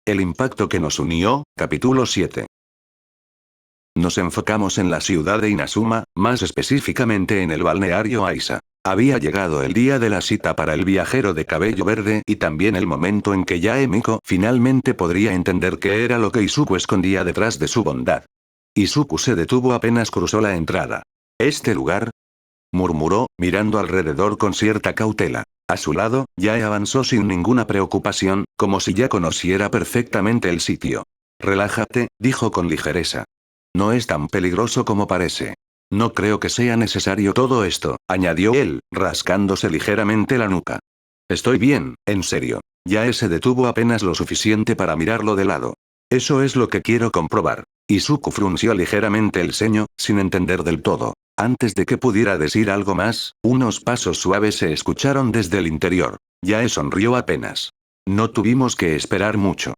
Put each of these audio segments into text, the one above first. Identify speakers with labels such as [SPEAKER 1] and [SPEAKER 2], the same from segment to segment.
[SPEAKER 1] El impacto que nos unió, capítulo 7. Nos enfocamos en la ciudad de Inazuma, más específicamente en el balneario Aisa. Había llegado el día de la cita para el viajero de cabello verde y también el momento en que Yae Miko finalmente podría entender qué era lo que Izuku escondía detrás de su bondad. Izuku se detuvo apenas cruzó la entrada. ¿Este lugar?, murmuró, mirando alrededor con cierta cautela. A su lado, Yae avanzó sin ninguna preocupación, como si ya conociera perfectamente el sitio. Relájate, dijo con ligereza. No es tan peligroso como parece. No creo que sea necesario todo esto, añadió él, rascándose ligeramente la nuca. Estoy bien, en serio. Yae se detuvo apenas lo suficiente para mirarlo de lado. Eso es lo que quiero comprobar. Izuku frunció ligeramente el ceño, sin entender del todo. Antes de que pudiera decir algo más, unos pasos suaves se escucharon desde el interior. Yae sonrió apenas. No tuvimos que esperar mucho.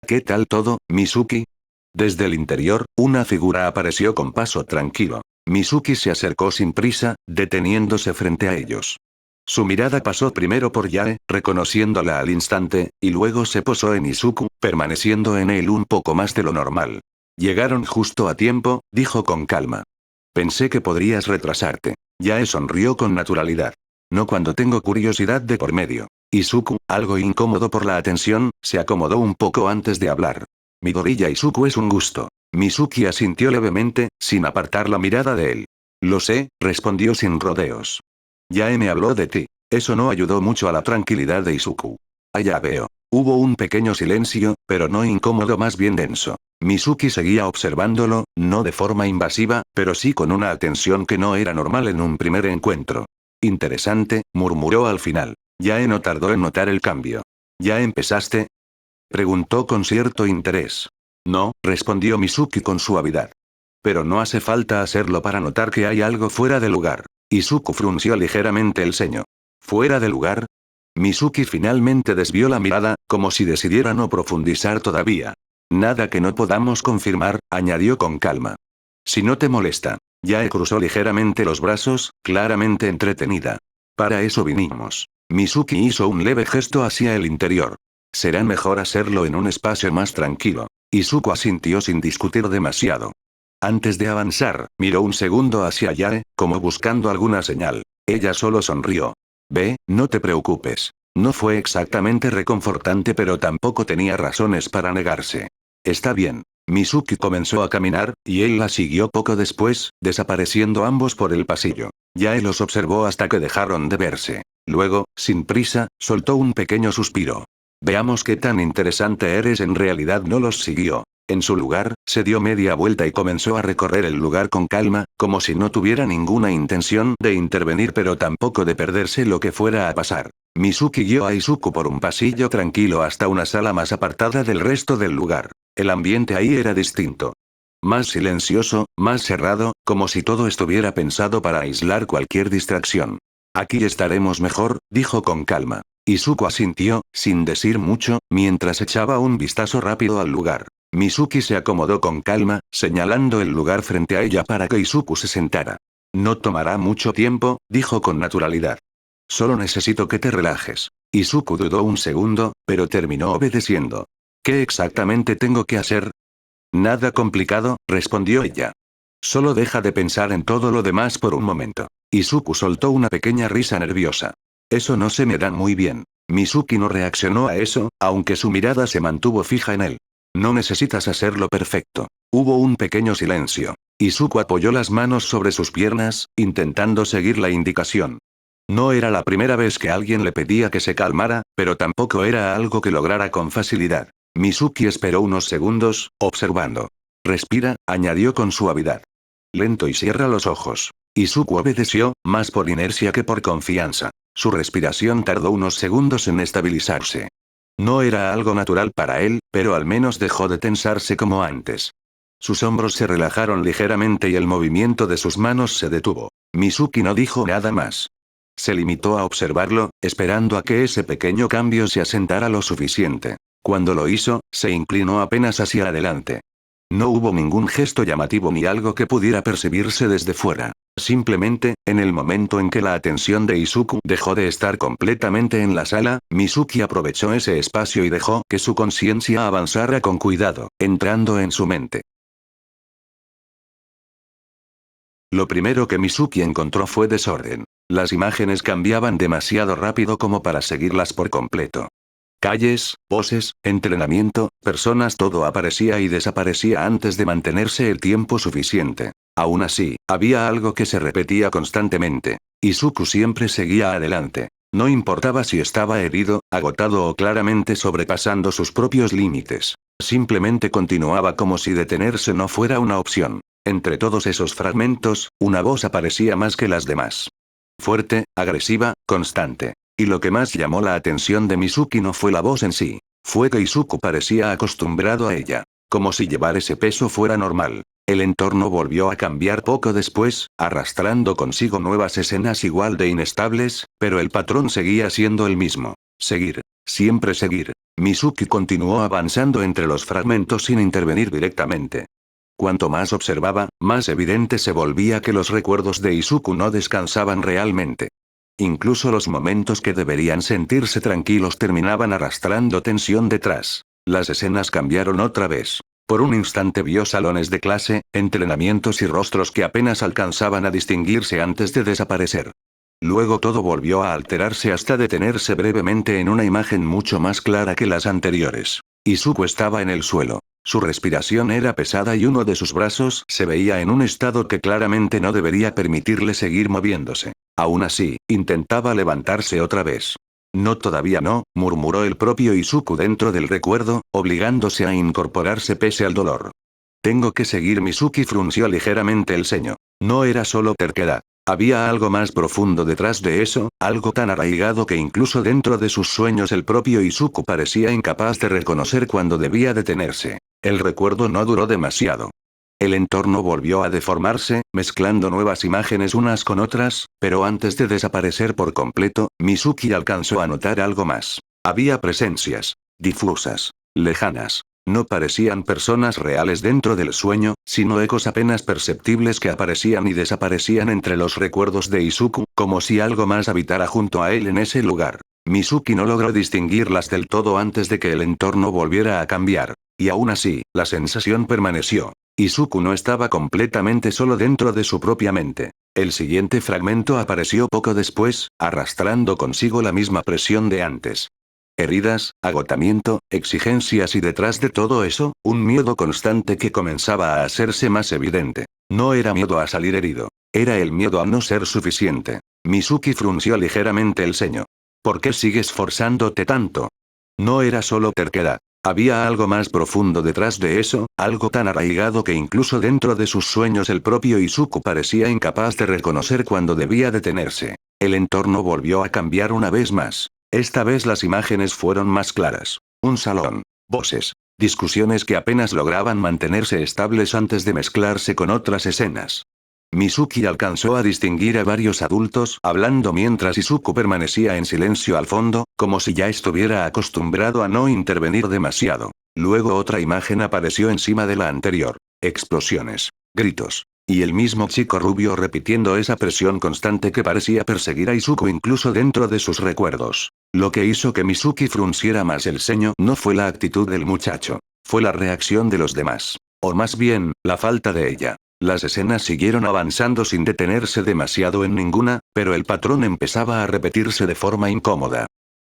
[SPEAKER 1] ¿Qué tal todo, Mizuki? Desde el interior, una figura apareció con paso tranquilo. Mizuki se acercó sin prisa, deteniéndose frente a ellos. Su mirada pasó primero por Yae, reconociéndola al instante, y luego se posó en Izuku, permaneciendo en él un poco más de lo normal. Llegaron justo a tiempo, dijo con calma. Pensé que podrías retrasarte. Yae sonrió con naturalidad. No cuando tengo curiosidad de por medio. Izuku, algo incómodo por la atención, se acomodó un poco antes de hablar. Midoriya Izuku es un gusto. Mizuki asintió levemente, sin apartar la mirada de él. Lo sé, respondió sin rodeos. Yae me habló de ti. Eso no ayudó mucho a la tranquilidad de Izuku. Ah, ya veo. Hubo un pequeño silencio, pero no incómodo, más bien denso. Mizuki seguía observándolo, no de forma invasiva, pero sí con una atención que no era normal en un primer encuentro. Interesante, murmuró al final. Yae no tardó en notar el cambio. ¿Ya empezaste?, preguntó con cierto interés. No, respondió Mizuki con suavidad. Pero no hace falta hacerlo para notar que hay algo fuera de lugar. Izuku frunció ligeramente el ceño. ¿Fuera de lugar? Mizuki finalmente desvió la mirada, como si decidiera no profundizar todavía. Nada que no podamos confirmar, añadió con calma. Si no te molesta. Yae cruzó ligeramente los brazos, claramente entretenida. Para eso vinimos. Mizuki hizo un leve gesto hacia el interior. Será mejor hacerlo en un espacio más tranquilo. Izuku asintió sin discutir demasiado. Antes de avanzar, miró un segundo hacia Yae, como buscando alguna señal. Ella solo sonrió. Ve, no te preocupes. No fue exactamente reconfortante, pero tampoco tenía razones para negarse. Está bien. Mizuki comenzó a caminar, y él la siguió poco después, desapareciendo ambos por el pasillo. Yae los observó hasta que dejaron de verse. Luego, sin prisa, soltó un pequeño suspiro. Veamos qué tan interesante eres. En realidad no los siguió. En su lugar, se dio media vuelta y comenzó a recorrer el lugar con calma, como si no tuviera ninguna intención de intervenir pero tampoco de perderse lo que fuera a pasar. Mizuki guió a Izuku por un pasillo tranquilo hasta una sala más apartada del resto del lugar. El ambiente ahí era distinto. Más silencioso, más cerrado, como si todo estuviera pensado para aislar cualquier distracción. Aquí estaremos mejor, dijo con calma. Izuku asintió, sin decir mucho, mientras echaba un vistazo rápido al lugar. Mizuki se acomodó con calma, señalando el lugar frente a ella para que Izuku se sentara. No tomará mucho tiempo, dijo con naturalidad. Solo necesito que te relajes. Izuku dudó un segundo, pero terminó obedeciendo. ¿Qué exactamente tengo que hacer? Nada complicado, respondió ella. Solo deja de pensar en todo lo demás por un momento. Izuku soltó una pequeña risa nerviosa. Eso no se me da muy bien. Mizuki no reaccionó a eso, aunque su mirada se mantuvo fija en él. No necesitas hacerlo perfecto. Hubo un pequeño silencio. Izuku apoyó las manos sobre sus piernas, intentando seguir la indicación. No era la primera vez que alguien le pedía que se calmara, pero tampoco era algo que lograra con facilidad. Mizuki esperó unos segundos, observando. Respira, añadió con suavidad. Lento y cierra los ojos. Izuku obedeció, más por inercia que por confianza. Su respiración tardó unos segundos en estabilizarse. No era algo natural para él, pero al menos dejó de tensarse como antes. Sus hombros se relajaron ligeramente y el movimiento de sus manos se detuvo. Mizuki no dijo nada más. Se limitó a observarlo, esperando a que ese pequeño cambio se asentara lo suficiente. Cuando lo hizo, se inclinó apenas hacia adelante. No hubo ningún gesto llamativo ni algo que pudiera percibirse desde fuera. Simplemente, en el momento en que la atención de Izuku dejó de estar completamente en la sala, Mizuki aprovechó ese espacio y dejó que su conciencia avanzara con cuidado, entrando en su mente. Lo primero que Mizuki encontró fue desorden. Las imágenes cambiaban demasiado rápido como para seguirlas por completo. Calles, poses, entrenamiento, personas, todo aparecía y desaparecía antes de mantenerse el tiempo suficiente. Aún así, había algo que se repetía constantemente. Izuku siempre seguía adelante. No importaba si estaba herido, agotado o claramente sobrepasando sus propios límites. Simplemente continuaba como si detenerse no fuera una opción. Entre todos esos fragmentos, una voz aparecía más que las demás. Fuerte, agresiva, constante. Y lo que más llamó la atención de Mizuki no fue la voz en sí. Fue que Izuku parecía acostumbrado a ella. Como si llevar ese peso fuera normal. El entorno volvió a cambiar poco después, arrastrando consigo nuevas escenas igual de inestables, pero el patrón seguía siendo el mismo. Seguir. Siempre seguir. Mizuki continuó avanzando entre los fragmentos sin intervenir directamente. Cuanto más observaba, más evidente se volvía que los recuerdos de Izuku no descansaban realmente. Incluso los momentos que deberían sentirse tranquilos terminaban arrastrando tensión detrás. Las escenas cambiaron otra vez. Por un instante vio salones de clase, entrenamientos y rostros que apenas alcanzaban a distinguirse antes de desaparecer. Luego todo volvió a alterarse hasta detenerse brevemente en una imagen mucho más clara que las anteriores. Izuku estaba en el suelo. Su respiración era pesada y uno de sus brazos se veía en un estado que claramente no debería permitirle seguir moviéndose. Aún así, intentaba levantarse otra vez. No, todavía no, murmuró el propio Izuku dentro del recuerdo, obligándose a incorporarse pese al dolor. Tengo que seguir. Mizuki frunció ligeramente el ceño. No era solo terquedad. Había algo más profundo detrás de eso, algo tan arraigado que incluso dentro de sus sueños el propio Izuku parecía incapaz de reconocer cuando debía detenerse. El recuerdo no duró demasiado. El entorno volvió a deformarse, mezclando nuevas imágenes unas con otras, pero antes de desaparecer por completo, Mizuki alcanzó a notar algo más. Había presencias. Difusas. Lejanas. No parecían personas reales dentro del sueño, sino ecos apenas perceptibles que aparecían y desaparecían entre los recuerdos de Izuku, como si algo más habitara junto a él en ese lugar. Mizuki no logró distinguirlas del todo antes de que el entorno volviera a cambiar. Y aún así, la sensación permaneció. Izuku no estaba completamente solo dentro de su propia mente. El siguiente fragmento apareció poco después, arrastrando consigo la misma presión de antes. Heridas, agotamiento, exigencias y detrás de todo eso, un miedo constante que comenzaba a hacerse más evidente. No era miedo a salir herido. Era el miedo a no ser suficiente. Mizuki frunció ligeramente el ceño. ¿Por qué sigues forzándote tanto? No era solo terquedad. Había algo más profundo detrás de eso, algo tan arraigado que incluso dentro de sus sueños el propio Izuku parecía incapaz de reconocer cuando debía detenerse. El entorno volvió a cambiar una vez más. Esta vez las imágenes fueron más claras. Un salón. Voces. Discusiones que apenas lograban mantenerse estables antes de mezclarse con otras escenas. Mizuki alcanzó a distinguir a varios adultos hablando mientras Izuku permanecía en silencio al fondo, como si ya estuviera acostumbrado a no intervenir demasiado. Luego otra imagen apareció encima de la anterior. Explosiones. Gritos. Y el mismo chico rubio repitiendo esa presión constante que parecía perseguir a Izuku incluso dentro de sus recuerdos. Lo que hizo que Mizuki frunciera más el ceño no fue la actitud del muchacho. Fue la reacción de los demás. O más bien, la falta de ella. Las escenas siguieron avanzando sin detenerse demasiado en ninguna, pero el patrón empezaba a repetirse de forma incómoda.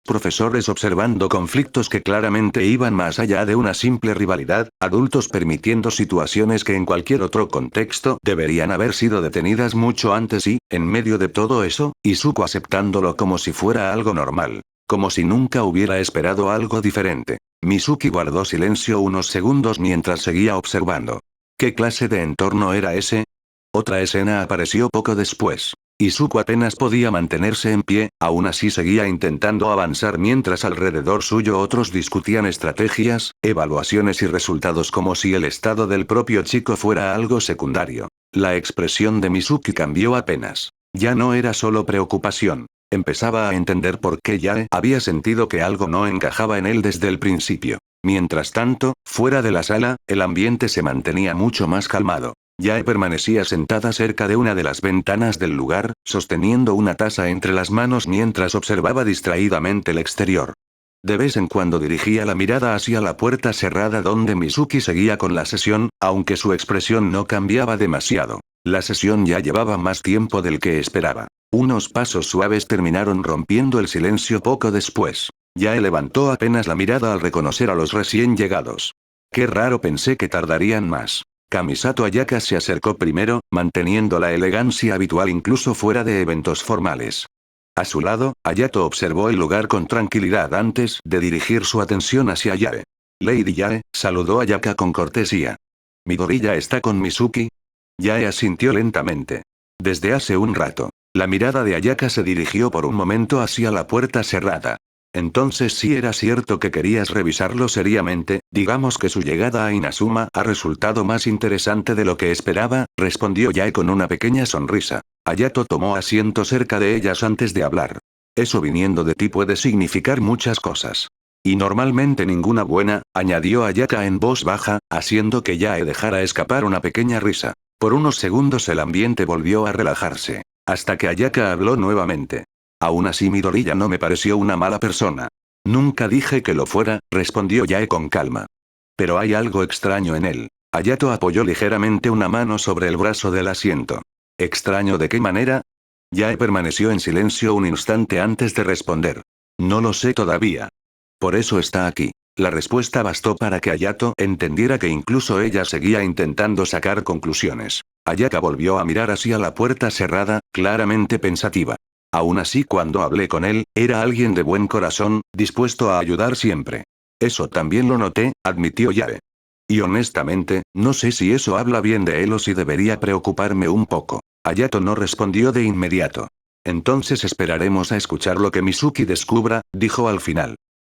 [SPEAKER 1] Profesores observando conflictos que claramente iban más allá de una simple rivalidad, adultos permitiendo situaciones que en cualquier otro contexto deberían haber sido detenidas mucho antes y, en medio de todo eso, Izuku aceptándolo como si fuera algo normal. Como si nunca hubiera esperado algo diferente. Mizuki guardó silencio unos segundos mientras seguía observando. ¿Qué clase de entorno era ese? Otra escena apareció poco después. Izuku apenas podía mantenerse en pie, aún así seguía intentando avanzar mientras alrededor suyo otros discutían estrategias, evaluaciones y resultados como si el estado del propio chico fuera algo secundario. La expresión de Mizuki cambió apenas. Ya no era solo preocupación. Empezaba a entender por qué Yae había sentido que algo no encajaba en él desde el principio. Mientras tanto, fuera de la sala, el ambiente se mantenía mucho más calmado. Yae permanecía sentada cerca de una de las ventanas del lugar, sosteniendo una taza entre las manos mientras observaba distraídamente el exterior. De vez en cuando dirigía la mirada hacia la puerta cerrada donde Mizuki seguía con la sesión, aunque su expresión no cambiaba demasiado. La sesión ya llevaba más tiempo del que esperaba. Unos pasos suaves terminaron rompiendo el silencio poco después. Yae levantó apenas la mirada al reconocer a los recién llegados. Qué raro, pensé que tardarían más. Kamisato Ayaka se acercó primero, manteniendo la elegancia habitual incluso fuera de eventos formales. A su lado, Hayato observó el lugar con tranquilidad antes de dirigir su atención hacia Yae. Lady Yae, saludó a Ayaka con cortesía. ¿Midori ya está con Mizuki? Yae asintió lentamente. Desde hace un rato. La mirada de Ayaka se dirigió por un momento hacia la puerta cerrada. Entonces sí era cierto que querías revisarlo seriamente, digamos que su llegada a Inazuma ha resultado más interesante de lo que esperaba, respondió Yae con una pequeña sonrisa. Hayato tomó asiento cerca de ellas antes de hablar. Eso viniendo de ti puede significar muchas cosas. Y normalmente ninguna buena, añadió Ayaka en voz baja, haciendo que Yae dejara escapar una pequeña risa. Por unos segundos el ambiente volvió a relajarse. Hasta que Ayaka habló nuevamente. Aún así Midori ya no me pareció una mala persona. Nunca dije que lo fuera, respondió Yae con calma. Pero hay algo extraño en él. Hayato apoyó ligeramente una mano sobre el brazo del asiento. ¿Extraño de qué manera? Yae permaneció en silencio un instante antes de responder. No lo sé todavía. Por eso está aquí. La respuesta bastó para que Hayato entendiera que incluso ella seguía intentando sacar conclusiones. Ayaka volvió a mirar hacia la puerta cerrada, claramente pensativa. Aún así, cuando hablé con él, era alguien de buen corazón, dispuesto a ayudar siempre. Eso también lo noté, admitió Yae. Y honestamente, no sé si eso habla bien de él o si debería preocuparme un poco. Hayato no respondió de inmediato. Entonces esperaremos a escuchar lo que Mizuki descubra, dijo al final.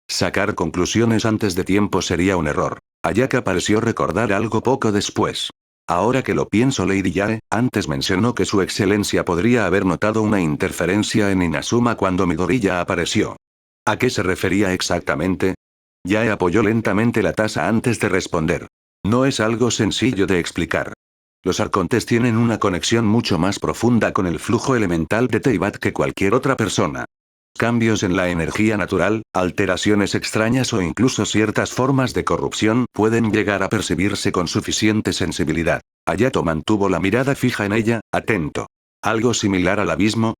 [SPEAKER 1] Sacar conclusiones antes de tiempo sería un error. Ayaka pareció recordar algo poco después. Ahora que lo pienso, Lady Yae, antes mencionó que su excelencia podría haber notado una interferencia en Inazuma cuando Midori ya apareció. ¿A qué se refería exactamente? Yae apoyó lentamente la taza antes de responder. No es algo sencillo de explicar. Los arcontes tienen una conexión mucho más profunda con el flujo elemental de Teyvat que cualquier otra persona. Cambios en la energía natural, alteraciones extrañas o incluso ciertas formas de corrupción pueden llegar a percibirse con suficiente sensibilidad. Hayato mantuvo la mirada fija en ella, atento. ¿Algo similar al abismo?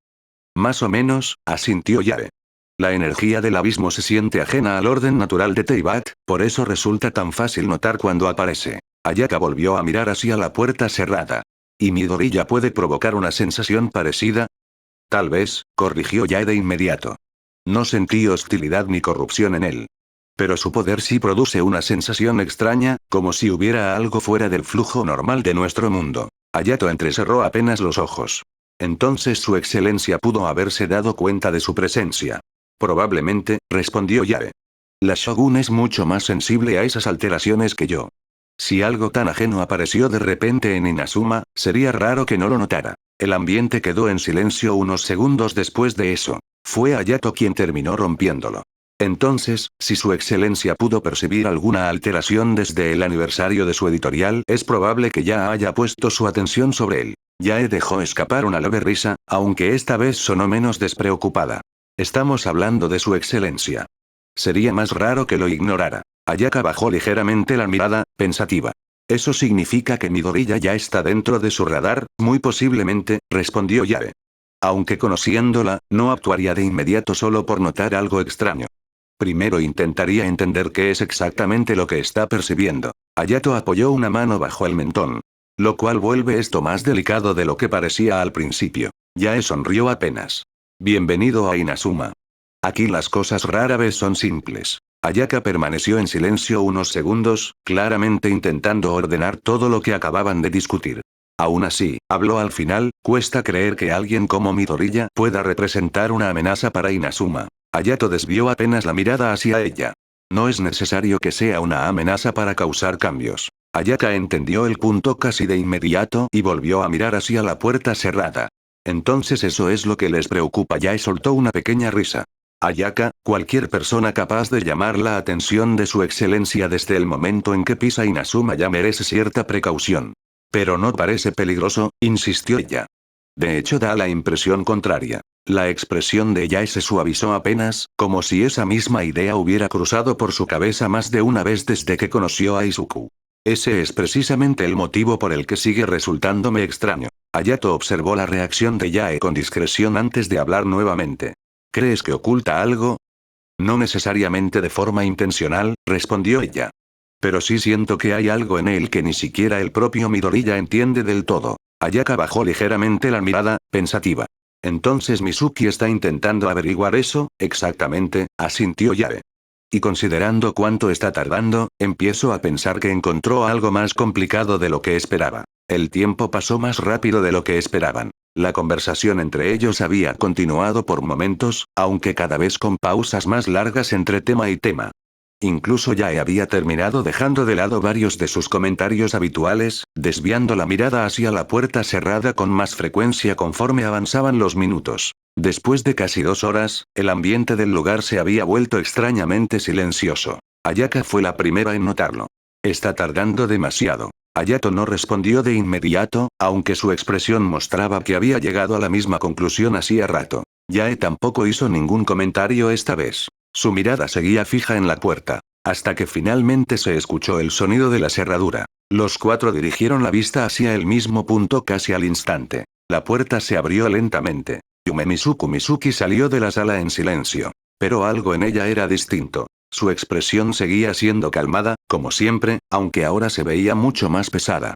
[SPEAKER 1] Más o menos, asintió Yae. La energía del abismo se siente ajena al orden natural de Teyvat, por eso resulta tan fácil notar cuando aparece. Ayaka volvió a mirar hacia la puerta cerrada. ¿Y Midori ya puede provocar una sensación parecida? Tal vez, corrigió Yae de inmediato. No sentí hostilidad ni corrupción en él. Pero su poder sí produce una sensación extraña, como si hubiera algo fuera del flujo normal de nuestro mundo. Hayato entrecerró apenas los ojos. Entonces su excelencia pudo haberse dado cuenta de su presencia. Probablemente, respondió Yae. La Shogun es mucho más sensible a esas alteraciones que yo. Si algo tan ajeno apareció de repente en Inazuma, sería raro que no lo notara. El ambiente quedó en silencio unos segundos después de eso. Fue Hayato quien terminó rompiéndolo. Entonces, si su excelencia pudo percibir alguna alteración desde el aniversario de su editorial, es probable que ya haya puesto su atención sobre él. Yae dejó escapar una leve risa, aunque esta vez sonó menos despreocupada. Estamos hablando de su excelencia. Sería más raro que lo ignorara. Ayaka bajó ligeramente la mirada, pensativa. Eso significa que Midori ya está dentro de su radar, muy posiblemente, respondió Yae. Aunque conociéndola, no actuaría de inmediato solo por notar algo extraño. Primero intentaría entender qué es exactamente lo que está percibiendo. Hayato apoyó una mano bajo el mentón. Lo cual vuelve esto más delicado de lo que parecía al principio. Yae sonrió apenas. Bienvenido a Inazuma. Aquí las cosas rara vez son simples. Ayaka permaneció en silencio unos segundos, claramente intentando ordenar todo lo que acababan de discutir. Aún así, habló al final, cuesta creer que alguien como Midoriya pueda representar una amenaza para Inazuma. Hayato desvió apenas la mirada hacia ella. No es necesario que sea una amenaza para causar cambios. Ayaka entendió el punto casi de inmediato y volvió a mirar hacia la puerta cerrada. Entonces eso es lo que les preocupa. Yae soltó una pequeña risa. Ayaka, cualquier persona capaz de llamar la atención de su excelencia desde el momento en que pisa Inazuma ya merece cierta precaución. Pero no parece peligroso, insistió ella. De hecho da la impresión contraria. La expresión de Yae se suavizó apenas, como si esa misma idea hubiera cruzado por su cabeza más de una vez desde que conoció a Izuku. Ese es precisamente el motivo por el que sigue resultándome extraño. Hayato observó la reacción de Yae con discreción antes de hablar nuevamente. ¿Crees que oculta algo? No necesariamente de forma intencional, respondió ella. Pero sí siento que hay algo en él que ni siquiera el propio Midoriya entiende del todo. Ayaka bajó ligeramente la mirada, pensativa. Entonces Mizuki está intentando averiguar eso, exactamente, asintió Yae. Y considerando cuánto está tardando, empiezo a pensar que encontró algo más complicado de lo que esperaba. El tiempo pasó más rápido de lo que esperaban. La conversación entre ellos había continuado por momentos, aunque cada vez con pausas más largas entre tema y tema. Incluso Yae había terminado dejando de lado varios de sus comentarios habituales, desviando la mirada hacia la puerta cerrada con más frecuencia conforme avanzaban los minutos. Después de casi 2 horas, el ambiente del lugar se había vuelto extrañamente silencioso. Ayaka fue la primera en notarlo. Está tardando demasiado. Hayato no respondió de inmediato, aunque su expresión mostraba que había llegado a la misma conclusión hacía rato. Yae tampoco hizo ningún comentario esta vez. Su mirada seguía fija en la puerta, hasta que finalmente se escuchó el sonido de la cerradura. Los cuatro dirigieron la vista hacia el mismo punto casi al instante. La puerta se abrió lentamente. Yume Mizuki salió de la sala en silencio. Pero algo en ella era distinto. Su expresión seguía siendo calmada, como siempre, aunque ahora se veía mucho más pesada.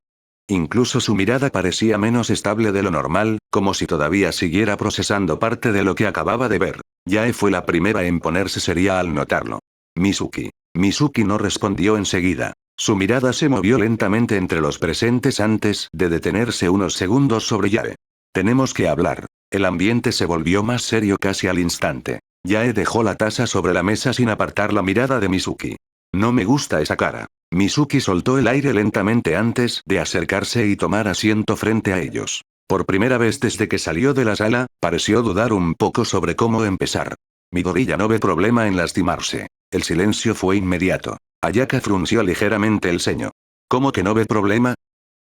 [SPEAKER 1] Incluso su mirada parecía menos estable de lo normal, como si todavía siguiera procesando parte de lo que acababa de ver. Yae fue la primera en ponerse seria al notarlo. Mizuki no respondió enseguida. Su mirada se movió lentamente entre los presentes antes de detenerse unos segundos sobre Yae. Tenemos que hablar. El ambiente se volvió más serio casi al instante. Yae dejó la taza sobre la mesa sin apartar la mirada de Mizuki. No me gusta esa cara. Mizuki soltó el aire lentamente antes de acercarse y tomar asiento frente a ellos. Por primera vez desde que salió de la sala, pareció dudar un poco sobre cómo empezar. Midoriya no ve problema en lastimarse. El silencio fue inmediato. Ayaka frunció ligeramente el ceño. ¿Cómo que no ve problema?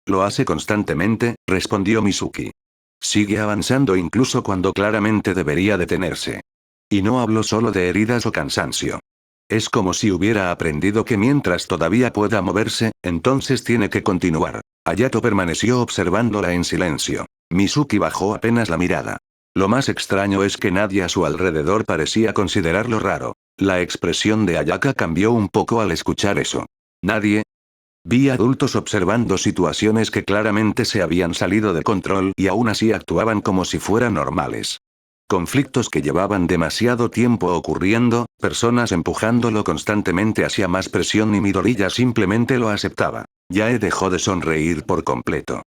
[SPEAKER 1] Lo hace constantemente, respondió Mizuki. Sigue avanzando incluso cuando claramente debería detenerse. Y no hablo solo de heridas o cansancio. Es como si hubiera aprendido que mientras todavía pueda moverse, entonces tiene que continuar. Hayato permaneció observándola en silencio. Mizuki bajó apenas la mirada. Lo más extraño es que nadie a su alrededor parecía considerarlo raro. La expresión de Ayaka cambió un poco al escuchar eso. ¿Nadie? Vi adultos observando situaciones que claramente se habían salido de control y aún así actuaban como si fueran normales. Conflictos que llevaban demasiado tiempo ocurriendo, personas empujándolo constantemente hacia más presión y Midoriya simplemente lo aceptaba. Yae dejó de sonreír por completo.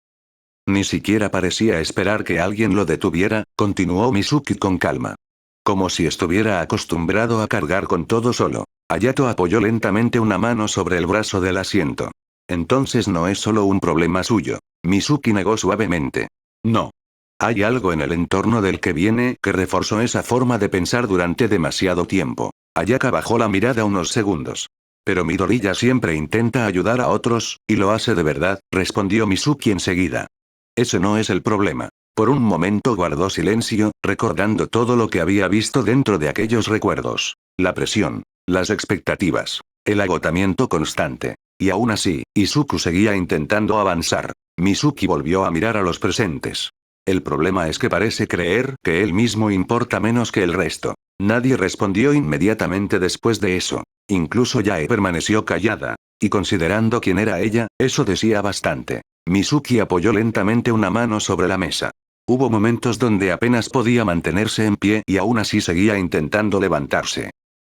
[SPEAKER 1] Ni siquiera parecía esperar que alguien lo detuviera, continuó Mizuki con calma. Como si estuviera acostumbrado a cargar con todo solo. Hayato apoyó lentamente una mano sobre el brazo del asiento. Entonces no es solo un problema suyo. Mizuki negó suavemente. No. Hay algo en el entorno del que viene que reforzó esa forma de pensar durante demasiado tiempo. Ayaka bajó la mirada unos segundos. Pero Midoriya siempre intenta ayudar a otros, y lo hace de verdad, respondió Mizuki enseguida. Ese no es el problema. Por un momento guardó silencio, recordando todo lo que había visto dentro de aquellos recuerdos. La presión, las expectativas, el agotamiento constante. Y aún así, Izuku seguía intentando avanzar. Mizuki volvió a mirar a los presentes. El problema es que parece creer que él mismo importa menos que el resto. Nadie respondió inmediatamente después de eso. Incluso Yae permaneció callada. Y considerando quién era ella, eso decía bastante. Mizuki apoyó lentamente una mano sobre la mesa. Hubo momentos donde apenas podía mantenerse en pie y aún así seguía intentando levantarse.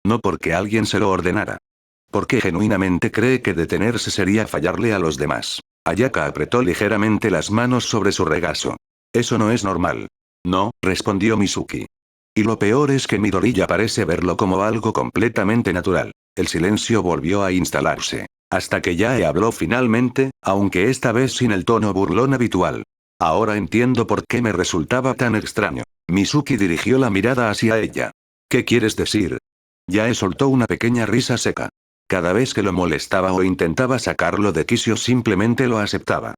[SPEAKER 1] No porque alguien se lo ordenara. Porque genuinamente cree que detenerse sería fallarle a los demás. Ayaka apretó ligeramente las manos sobre su regazo. Eso no es normal. No, respondió Mizuki. Y lo peor es que Midoriya parece verlo como algo completamente natural. El silencio volvió a instalarse. Hasta que Yae habló finalmente, aunque esta vez sin el tono burlón habitual. Ahora entiendo por qué me resultaba tan extraño. Mizuki dirigió la mirada hacia ella. ¿Qué quieres decir? Yae soltó una pequeña risa seca. Cada vez que lo molestaba o intentaba sacarlo de quicio simplemente lo aceptaba.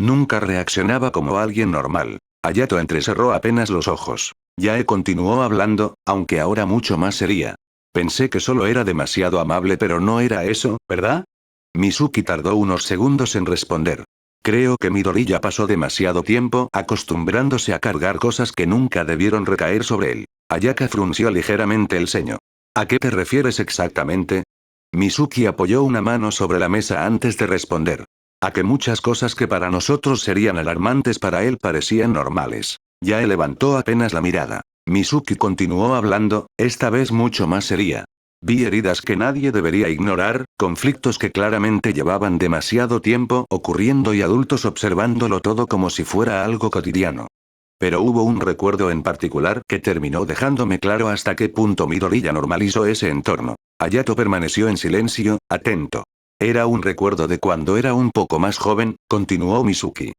[SPEAKER 1] Nunca reaccionaba como alguien normal. Hayato entrecerró apenas los ojos. Yae continuó hablando, aunque ahora mucho más seria. Pensé que solo era demasiado amable, pero no era eso, ¿verdad? Mizuki tardó unos segundos en responder. Creo que Midori ya pasó demasiado tiempo acostumbrándose a cargar cosas que nunca debieron recaer sobre él. Ayaka frunció ligeramente el ceño. ¿A qué te refieres exactamente? Mizuki apoyó una mano sobre la mesa antes de responder. A que muchas cosas que para nosotros serían alarmantes para él parecían normales. Yae levantó apenas la mirada. Mizuki continuó hablando, esta vez mucho más seria. Vi heridas que nadie debería ignorar, conflictos que claramente llevaban demasiado tiempo ocurriendo y adultos observándolo todo como si fuera algo cotidiano. Pero hubo un recuerdo en particular que terminó dejándome claro hasta qué punto Midori ya normalizó ese entorno. Hayato permaneció en silencio, atento. Era un recuerdo de cuando era un poco más joven, continuó Mizuki.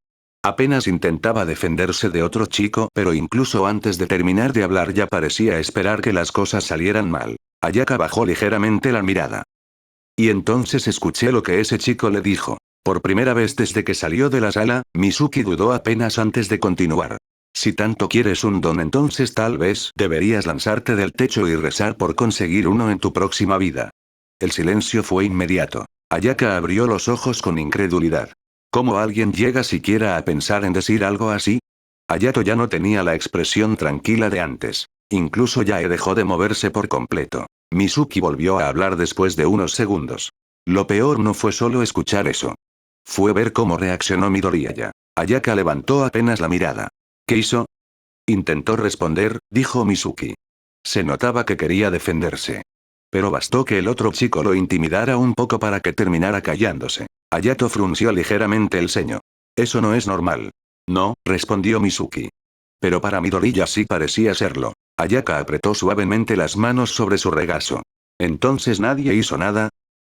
[SPEAKER 1] Apenas intentaba defenderse de otro chico, pero incluso antes de terminar de hablar ya parecía esperar que las cosas salieran mal. Ayaka bajó ligeramente la mirada. Y entonces escuché lo que ese chico le dijo. Por primera vez desde que salió de la sala, Mizuki dudó apenas antes de continuar. Si tanto quieres un don, entonces tal vez deberías lanzarte del techo y rezar por conseguir uno en tu próxima vida. El silencio fue inmediato. Ayaka abrió los ojos con incredulidad. ¿Cómo alguien llega siquiera a pensar en decir algo así? Hayato ya no tenía la expresión tranquila de antes. Incluso Yae dejó de moverse por completo. Mizuki volvió a hablar después de unos segundos. Lo peor no fue solo escuchar eso. Fue ver cómo reaccionó Midori. Ayaka levantó apenas la mirada. ¿Qué hizo? Intentó responder, dijo Mizuki. Se notaba que quería defenderse. Pero bastó que el otro chico lo intimidara un poco para que terminara callándose. Hayato frunció ligeramente el ceño. Eso no es normal. No, respondió Mizuki. Pero para Midori ya sí parecía serlo. Ayaka apretó suavemente las manos sobre su regazo. ¿Entonces nadie hizo nada?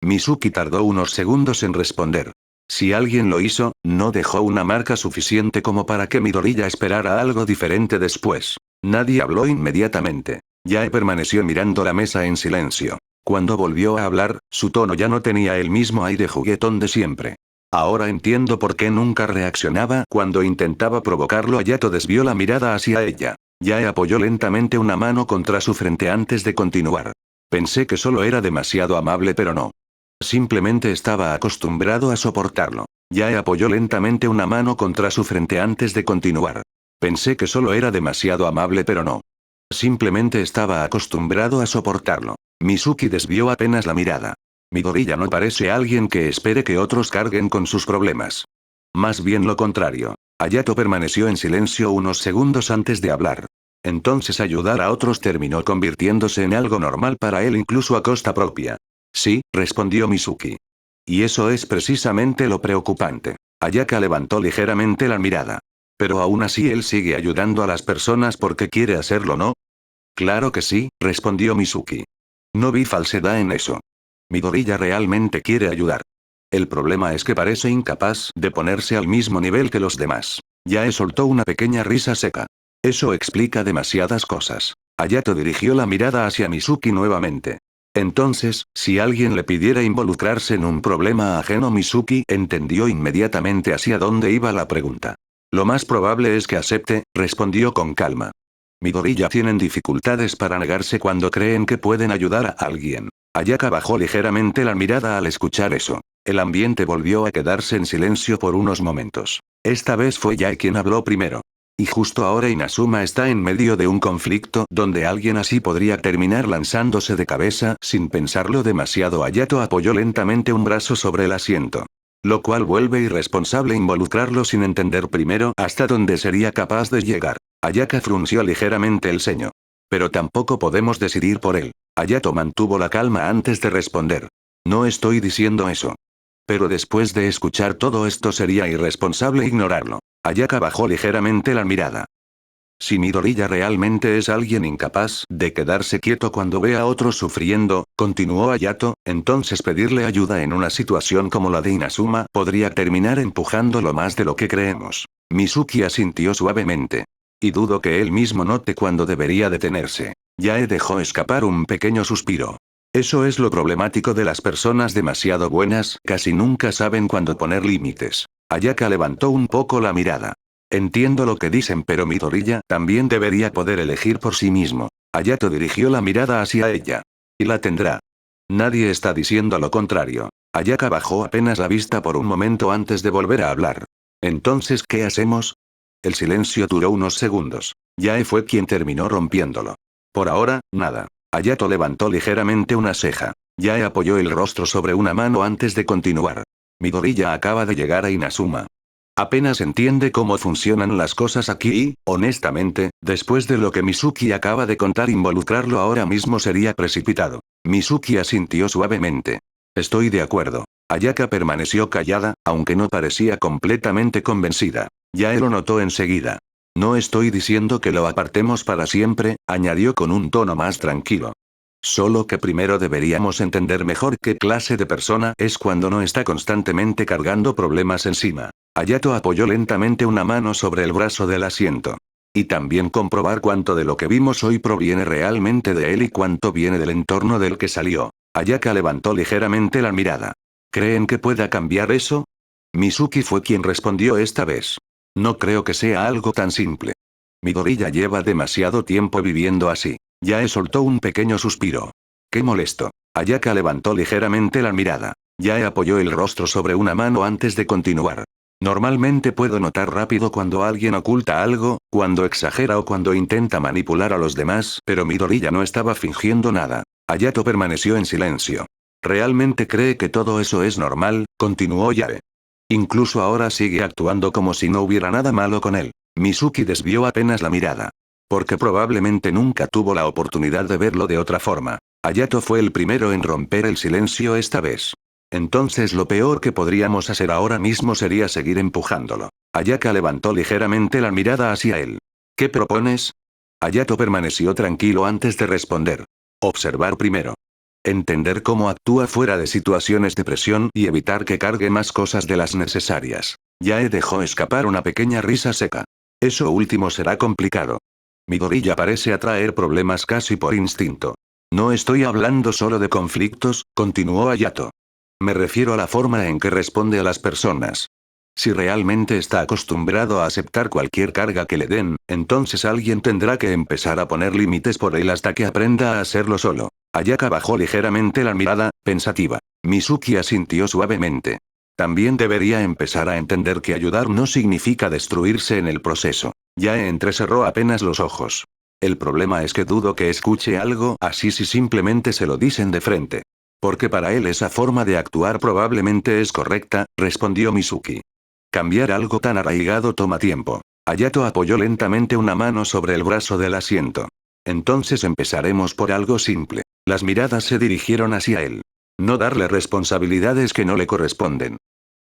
[SPEAKER 1] Mizuki tardó unos segundos en responder. Si alguien lo hizo, no dejó una marca suficiente como para que Midori ya esperara algo diferente después. Nadie habló inmediatamente. Yae permaneció mirando la mesa en silencio. Cuando volvió a hablar, su tono ya no tenía el mismo aire juguetón de siempre. Ahora entiendo por qué nunca reaccionaba cuando intentaba provocarlo. Hayato desvió la mirada hacia ella. Yae apoyó lentamente una mano contra su frente antes de continuar. Pensé que solo era demasiado amable, pero no. Simplemente estaba acostumbrado a soportarlo. Yae apoyó lentamente una mano contra su frente antes de continuar. Pensé que solo era demasiado amable, pero no. Simplemente estaba acostumbrado a soportarlo. Mizuki desvió apenas la mirada. Midori ya no parece alguien que espere que otros carguen con sus problemas. Más bien lo contrario. Hayato permaneció en silencio unos segundos antes de hablar. Entonces ayudar a otros terminó convirtiéndose en algo normal para él, incluso a costa propia. Sí, respondió Mizuki. Y eso es precisamente lo preocupante. Ayaka levantó ligeramente la mirada. Pero aún así él sigue ayudando a las personas porque quiere hacerlo, ¿no? Claro que sí, respondió Mizuki. No vi falsedad en eso. Midori ya realmente quiere ayudar. El problema es que parece incapaz de ponerse al mismo nivel que los demás. Yae soltó una pequeña risa seca. Eso explica demasiadas cosas. Hayato dirigió la mirada hacia Mizuki nuevamente. Entonces, si alguien le pidiera involucrarse en un problema ajeno, Mizuki entendió inmediatamente hacia dónde iba la pregunta. Lo más probable es que acepte, respondió con calma. Midori ya tienen dificultades para negarse cuando creen que pueden ayudar a alguien. Ayaka bajó ligeramente la mirada al escuchar eso. El ambiente volvió a quedarse en silencio por unos momentos. Esta vez fue Yae quien habló primero. Y justo ahora Inazuma está en medio de un conflicto donde alguien así podría terminar lanzándose de cabeza sin pensarlo demasiado. Hayato apoyó lentamente un brazo sobre el asiento. Lo cual vuelve irresponsable involucrarlo sin entender primero hasta dónde sería capaz de llegar. Ayaka frunció ligeramente el ceño. Pero tampoco podemos decidir por él. Hayato mantuvo la calma antes de responder. No estoy diciendo eso. Pero después de escuchar todo esto sería irresponsable ignorarlo. Ayaka bajó ligeramente la mirada. Si Midori ya realmente es alguien incapaz de quedarse quieto cuando ve a otros sufriendo, continuó Hayato, entonces pedirle ayuda en una situación como la de Inazuma podría terminar empujándolo más de lo que creemos. Mizuki asintió suavemente. Y dudo que él mismo note cuando debería detenerse. Yae dejó escapar un pequeño suspiro. Eso es lo problemático de las personas demasiado buenas, casi nunca saben cuándo poner límites. Ayaka levantó un poco la mirada. Entiendo lo que dicen, pero Midoriya también debería poder elegir por sí mismo. Ayato dirigió la mirada hacia ella. Y la tendrá. Nadie está diciendo lo contrario. Ayaka bajó apenas la vista por un momento antes de volver a hablar. Entonces, ¿qué hacemos? El silencio duró unos segundos. Yae fue quien terminó rompiéndolo. Por ahora, nada. Ayato levantó ligeramente una ceja. Yae apoyó el rostro sobre una mano antes de continuar. Midoriya acaba de llegar a Inazuma. Apenas entiende cómo funcionan las cosas aquí y, honestamente, después de lo que Mizuki acaba de contar, involucrarlo ahora mismo sería precipitado. Mizuki asintió suavemente. Estoy de acuerdo. Ayaka permaneció callada, aunque no parecía completamente convencida. Yae lo notó enseguida. No estoy diciendo que lo apartemos para siempre, añadió con un tono más tranquilo. Solo que primero deberíamos entender mejor qué clase de persona es cuando no está constantemente cargando problemas encima. Ayato apoyó lentamente una mano sobre el brazo del asiento. Y también comprobar cuánto de lo que vimos hoy proviene realmente de él y cuánto viene del entorno del que salió. Ayaka levantó ligeramente la mirada. ¿Creen que pueda cambiar eso? Mizuki fue quien respondió esta vez. No creo que sea algo tan simple. Midoriya lleva demasiado tiempo viviendo así. Yae soltó un pequeño suspiro. ¡Qué molesto! Ayaka levantó ligeramente la mirada. Yae apoyó el rostro sobre una mano antes de continuar. Normalmente puedo notar rápido cuando alguien oculta algo, cuando exagera o cuando intenta manipular a los demás, pero Midoriya no estaba fingiendo nada. Ayato permaneció en silencio. ¿Realmente cree que todo eso es normal? Continuó Yae. Incluso ahora sigue actuando como si no hubiera nada malo con él. Mizuki desvió apenas la mirada. Porque probablemente nunca tuvo la oportunidad de verlo de otra forma. Ayato fue el primero en romper el silencio esta vez. Entonces lo peor que podríamos hacer ahora mismo sería seguir empujándolo. Ayaka levantó ligeramente la mirada hacia él. ¿Qué propones? Ayato permaneció tranquilo antes de responder. Observar primero. Entender cómo actúa fuera de situaciones de presión y evitar que cargue más cosas de las necesarias. Yae dejó escapar una pequeña risa seca. Eso último será complicado. Midoriya parece atraer problemas casi por instinto. No estoy hablando solo de conflictos, continuó Ayato. Me refiero a la forma en que responde a las personas. Si realmente está acostumbrado a aceptar cualquier carga que le den, entonces alguien tendrá que empezar a poner límites por él hasta que aprenda a hacerlo solo. Ayaka bajó ligeramente la mirada, pensativa. Mizuki asintió suavemente. También debería empezar a entender que ayudar no significa destruirse en el proceso. Yae entrecerró apenas los ojos. El problema es que dudo que escuche algo así si simplemente se lo dicen de frente. Porque para él esa forma de actuar probablemente es correcta, respondió Mizuki. Cambiar algo tan arraigado toma tiempo. Ayato apoyó lentamente una mano sobre el brazo del asiento. Entonces empezaremos por algo simple. Las miradas se dirigieron hacia él. No darle responsabilidades que no le corresponden.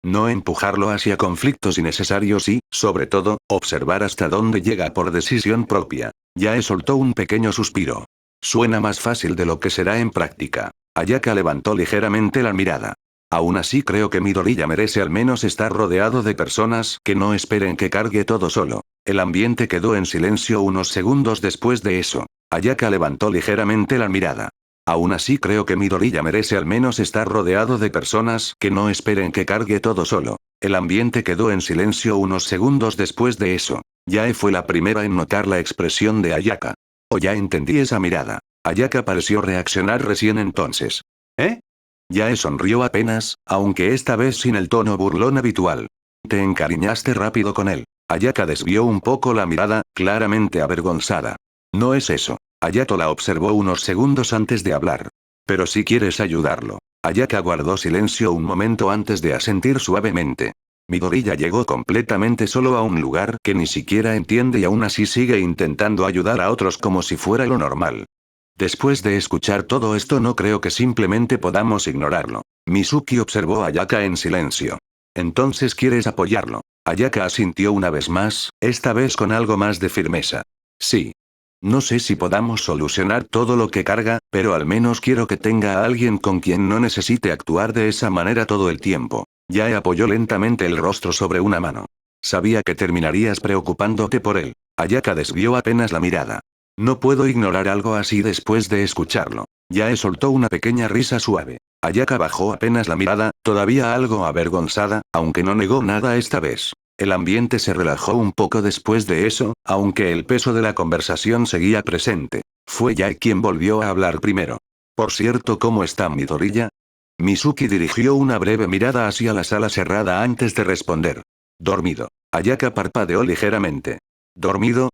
[SPEAKER 1] No empujarlo hacia conflictos innecesarios y, sobre todo, observar hasta dónde llega por decisión propia. Yae soltó un pequeño suspiro. Suena más fácil de lo que será en práctica. Ayaka levantó ligeramente la mirada. Aún así creo que Midoriya merece al menos estar rodeado de personas que no esperen que cargue todo solo. El ambiente quedó en silencio unos segundos después de eso. Ayaka levantó ligeramente la mirada. Aún así creo que Midoriya merece al menos estar rodeado de personas que no esperen que cargue todo solo. El ambiente quedó en silencio unos segundos después de eso. Yae fue la primera en notar la expresión de Ayaka. Oh, ya entendí esa mirada. Ayaka pareció reaccionar recién entonces. ¿Eh? Yae sonrió apenas, aunque esta vez sin el tono burlón habitual. Te encariñaste rápido con él. Ayaka desvió un poco la mirada, claramente avergonzada. No es eso. Ayato la observó unos segundos antes de hablar. Pero si quieres ayudarlo. Ayaka guardó silencio un momento antes de asentir suavemente. Midoriya llegó completamente solo a un lugar que ni siquiera entiende y aún así sigue intentando ayudar a otros como si fuera lo normal. Después de escuchar todo esto no creo que simplemente podamos ignorarlo. Mizuki observó a Ayaka en silencio. Entonces quieres apoyarlo. Ayaka asintió una vez más, esta vez con algo más de firmeza. Sí. No sé si podamos solucionar todo lo que carga, pero al menos quiero que tenga a alguien con quien no necesite actuar de esa manera todo el tiempo. Yae apoyó lentamente el rostro sobre una mano. Sabía que terminarías preocupándote por él. Ayaka desvió apenas la mirada. No puedo ignorar algo así después de escucharlo. Yae soltó una pequeña risa suave. Ayaka bajó apenas la mirada, todavía algo avergonzada, aunque no negó nada esta vez. El ambiente se relajó un poco después de eso, aunque el peso de la conversación seguía presente. Fue Yae quien volvió a hablar primero. Por cierto, ¿cómo está Midoriya? Mizuki dirigió una breve mirada hacia la sala cerrada antes de responder. Dormido. Ayaka parpadeó ligeramente. ¿Dormido?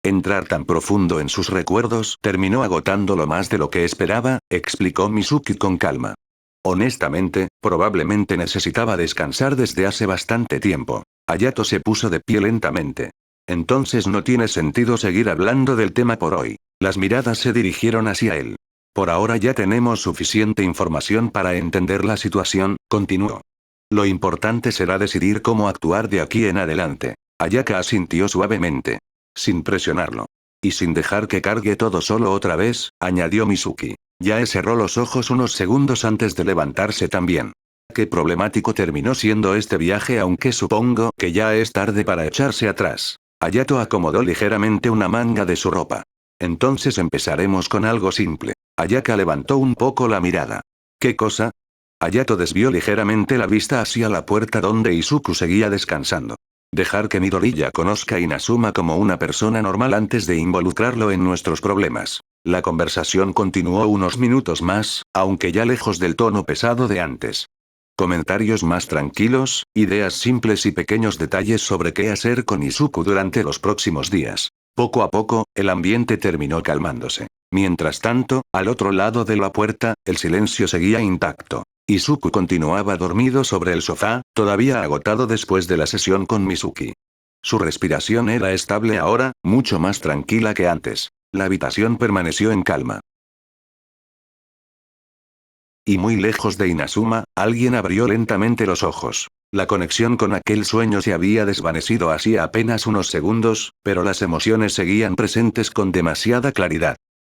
[SPEAKER 1] Entrar tan profundo en sus recuerdos terminó agotándolo más de lo que esperaba, explicó Mizuki con calma. Honestamente, probablemente necesitaba descansar desde hace bastante tiempo. Hayato se puso de pie lentamente. Entonces no tiene sentido seguir hablando del tema por hoy. Las miradas se dirigieron hacia él. Por ahora ya tenemos suficiente información para entender la situación, continuó. Lo importante será decidir cómo actuar de aquí en adelante. Ayaka asintió suavemente. Sin presionarlo. Y sin dejar que cargue todo solo otra vez, añadió Mizuki. Yae cerró los ojos unos segundos antes de levantarse también. Qué problemático terminó siendo este viaje, aunque supongo que ya es tarde para echarse atrás. Hayato acomodó ligeramente una manga de su ropa. Entonces empezaremos con algo simple. Ayaka levantó un poco la mirada. ¿Qué cosa? Hayato desvió ligeramente la vista hacia la puerta donde Izuku seguía descansando. Dejar que Midoriya conozca a Inazuma como una persona normal antes de involucrarlo en nuestros problemas. La conversación continuó unos minutos más, aunque ya lejos del tono pesado de antes. Comentarios más tranquilos, ideas simples y pequeños detalles sobre qué hacer con Izuku durante los próximos días. Poco a poco, el ambiente terminó calmándose. Mientras tanto, al otro lado de la puerta, el silencio seguía intacto. Izuku continuaba dormido sobre el sofá, todavía agotado después de la sesión con Mizuki. Su respiración era estable ahora, mucho más tranquila que antes. La habitación permaneció en calma. Y muy lejos de Inazuma, alguien abrió lentamente los ojos. La conexión con aquel sueño se había desvanecido hacía apenas unos segundos, pero las emociones seguían presentes con demasiada claridad.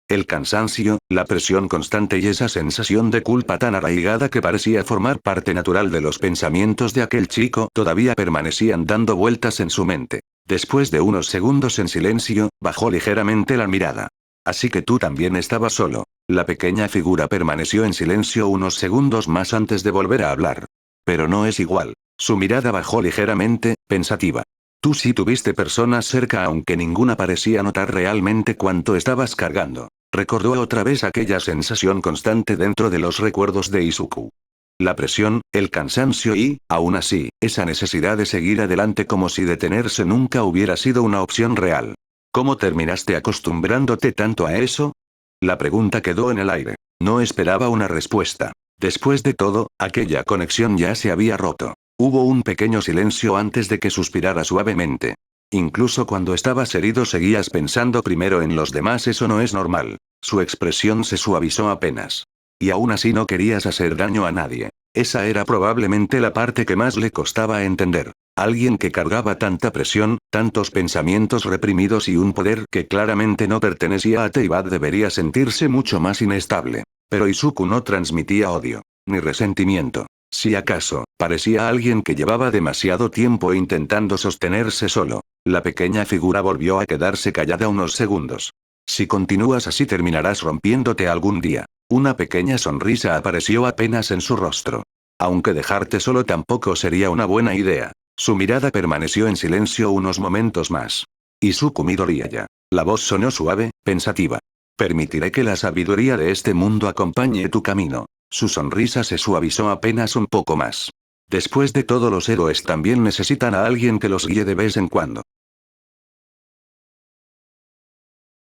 [SPEAKER 1] El cansancio, la presión constante y esa sensación de culpa tan arraigada que parecía formar parte natural de los pensamientos de aquel chico todavía permanecían dando vueltas en su mente. Después de unos segundos en silencio, bajó ligeramente la mirada. Así que tú también estabas solo. La pequeña figura permaneció en silencio unos segundos más antes de volver a hablar. Pero no es igual. Su mirada bajó ligeramente, pensativa. Tú sí tuviste personas cerca aunque ninguna parecía notar realmente cuánto estabas cargando. Recordó otra vez aquella sensación constante dentro de los recuerdos de Izuku. La presión, el cansancio y, aún así, esa necesidad de seguir adelante como si detenerse nunca hubiera sido una opción real. ¿Cómo terminaste acostumbrándote tanto a eso? La pregunta quedó en el aire. No esperaba una respuesta. Después de todo, aquella conexión ya se había roto. Hubo un pequeño silencio antes de que suspirara suavemente. Incluso cuando estabas herido seguías pensando primero en los demás, eso no es normal. Su expresión se suavizó apenas. Y aún así no querías hacer daño a nadie. Esa era probablemente la parte que más le costaba entender. Alguien que cargaba tanta presión, tantos pensamientos reprimidos y un poder que claramente no pertenecía a Teyvat debería sentirse mucho más inestable. Pero Izuku no transmitía odio, ni resentimiento. Si acaso, parecía alguien que llevaba demasiado tiempo intentando sostenerse solo. La pequeña figura volvió a quedarse callada unos segundos. Si continúas así terminarás rompiéndote algún día. Una pequeña sonrisa apareció apenas en su rostro. Aunque dejarte solo tampoco sería una buena idea. Su mirada permaneció en silencio unos momentos más. Izuku Midoriya. La voz sonó suave, pensativa. Permitiré que la sabiduría de este mundo acompañe tu camino. Su sonrisa se suavizó apenas un poco más. Después de todo, los héroes también necesitan a alguien que los guíe de vez en cuando.